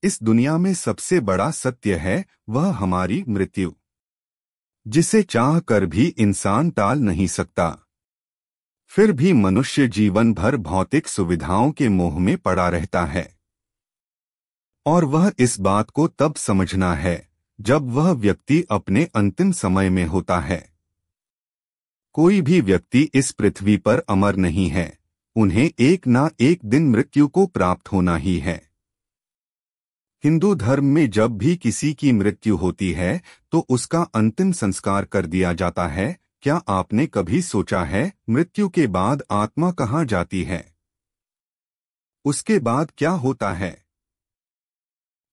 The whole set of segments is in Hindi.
इस दुनिया में सबसे बड़ा सत्य है वह हमारी मृत्यु, जिसे चाह कर भी इंसान टाल नहीं सकता। फिर भी मनुष्य जीवन भर भौतिक सुविधाओं के मोह में पड़ा रहता है, और वह इस बात को तब समझना है जब वह व्यक्ति अपने अंतिम समय में होता है। कोई भी व्यक्ति इस पृथ्वी पर अमर नहीं है, उन्हें एक ना एक दिन मृत्यु को प्राप्त होना ही है। हिंदू धर्म में जब भी किसी की मृत्यु होती है तो उसका अंतिम संस्कार कर दिया जाता है। क्या आपने कभी सोचा है मृत्यु के बाद आत्मा कहाँ जाती है? उसके बाद क्या होता है?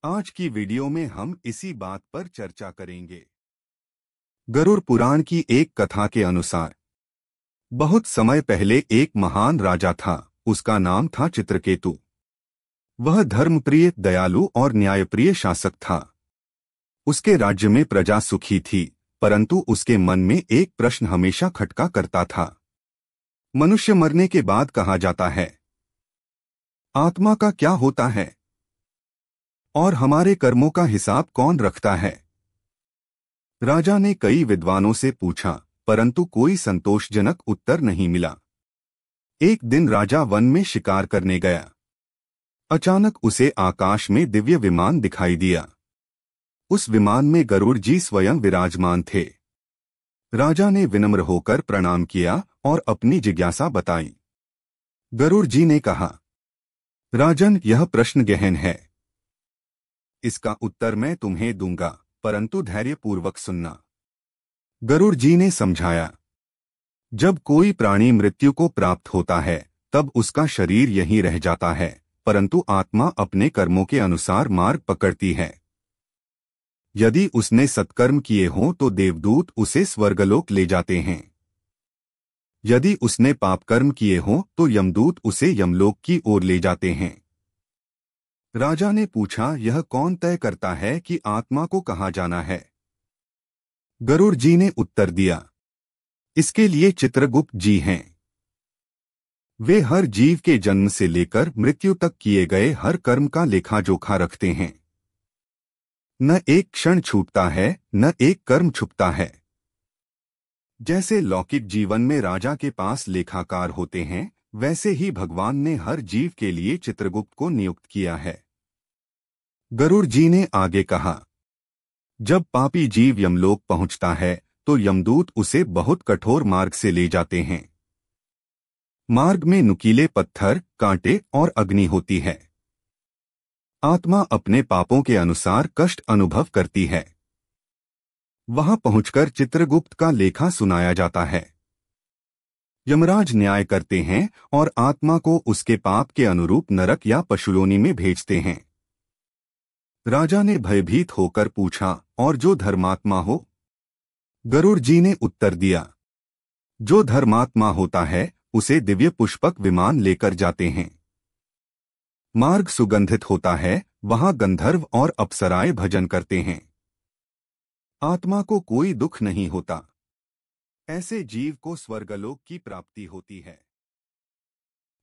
आज की वीडियो में हम इसी बात पर चर्चा करेंगे। गरुड़ पुराण की एक कथा के अनुसार बहुत समय पहले एक महान राजा था। उसका नाम था चित्रकेतु। वह धर्मप्रिय, दयालु और न्यायप्रिय शासक था। उसके राज्य में प्रजा सुखी थी, परंतु उसके मन में एक प्रश्न हमेशा खटका करता था। मनुष्य मरने के बाद कहाँ जाता है? आत्मा का क्या होता है? और हमारे कर्मों का हिसाब कौन रखता है? राजा ने कई विद्वानों से पूछा, परंतु कोई संतोषजनक उत्तर नहीं मिला। एक दिन राजा वन में शिकार करने गया। अचानक उसे आकाश में दिव्य विमान दिखाई दिया। उस विमान में गरुड़ जी स्वयं विराजमान थे। राजा ने विनम्र होकर प्रणाम किया और अपनी जिज्ञासा बताई। गरुड़ जी ने कहा, राजन, यह प्रश्न गहन है। इसका उत्तर मैं तुम्हें दूंगा, परंतु धैर्यपूर्वक सुनना। गरुड़ जी ने समझाया, जब कोई प्राणी मृत्यु को प्राप्त होता है तब उसका शरीर यहीं रह जाता है, परंतु आत्मा अपने कर्मों के अनुसार मार्ग पकड़ती है। यदि उसने सत्कर्म किए हों तो देवदूत उसे स्वर्गलोक ले जाते हैं। यदि उसने पापकर्म किए हों तो यमदूत उसे यमलोक की ओर ले जाते हैं। राजा ने पूछा, यह कौन तय करता है कि आत्मा को कहाँ जाना है? गरुड़ जी ने उत्तर दिया, इसके लिए चित्रगुप्त जी हैं। वे हर जीव के जन्म से लेकर मृत्यु तक किए गए हर कर्म का लेखा जोखा रखते हैं। न एक क्षण छूटता है, न एक कर्म छुपता है। जैसे लौकिक जीवन में राजा के पास लेखाकार होते हैं, वैसे ही भगवान ने हर जीव के लिए चित्रगुप्त को नियुक्त किया है। गरुड़ जी ने आगे कहा, जब पापी जीव यमलोक पहुंचता है तो यमदूत उसे बहुत कठोर मार्ग से ले जाते हैं। मार्ग में नुकीले पत्थर, कांटे और अग्नि होती है। आत्मा अपने पापों के अनुसार कष्ट अनुभव करती है। वहां पहुंचकर चित्रगुप्त का लेखा सुनाया जाता है। यमराज न्याय करते हैं और आत्मा को उसके पाप के अनुरूप नरक या पशुलोनी में भेजते हैं। राजा ने भयभीत होकर पूछा, और जो धर्मात्मा हो? गरुड़ जी ने उत्तर दिया, जो धर्मात्मा होता है उसे दिव्य पुष्पक विमान लेकर जाते हैं। मार्ग सुगंधित होता है, वहां गंधर्व और अप्सराएं भजन करते हैं। आत्मा को कोई दुख नहीं होता। ऐसे जीव को स्वर्गलोक की प्राप्ति होती है।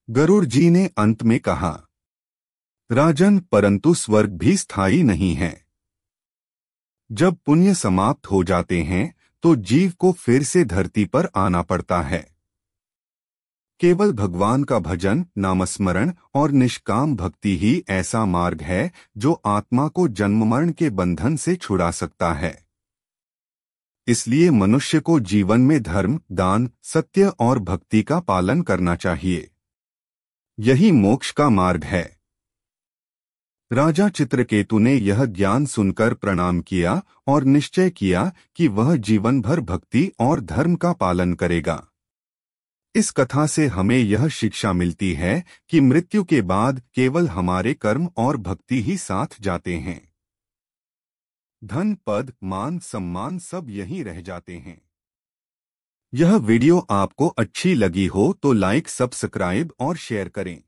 गरुड़ जी ने अंत में कहा, राजन, परंतु स्वर्ग भी स्थायी नहीं है। जब पुण्य समाप्त हो जाते हैं तो जीव को फिर से धरती पर आना पड़ता है। केवल भगवान का भजन, नामस्मरण और निष्काम भक्ति ही ऐसा मार्ग है जो आत्मा को जन्म मरण के बंधन से छुड़ा सकता है। इसलिए मनुष्य को जीवन में धर्म, दान, सत्य और भक्ति का पालन करना चाहिए। यही मोक्ष का मार्ग है। राजा चित्रकेतु ने यह ज्ञान सुनकर प्रणाम किया और निश्चय किया कि वह जीवन भर भक्ति और धर्म का पालन करेगा। इस कथा से हमें यह शिक्षा मिलती है कि मृत्यु के बाद केवल हमारे कर्म और भक्ति ही साथ जाते हैं। धन, पद, मान, सम्मान सब यहीं रह जाते हैं। यह वीडियो आपको अच्छी लगी हो तो लाइक, सब्सक्राइब और शेयर करें।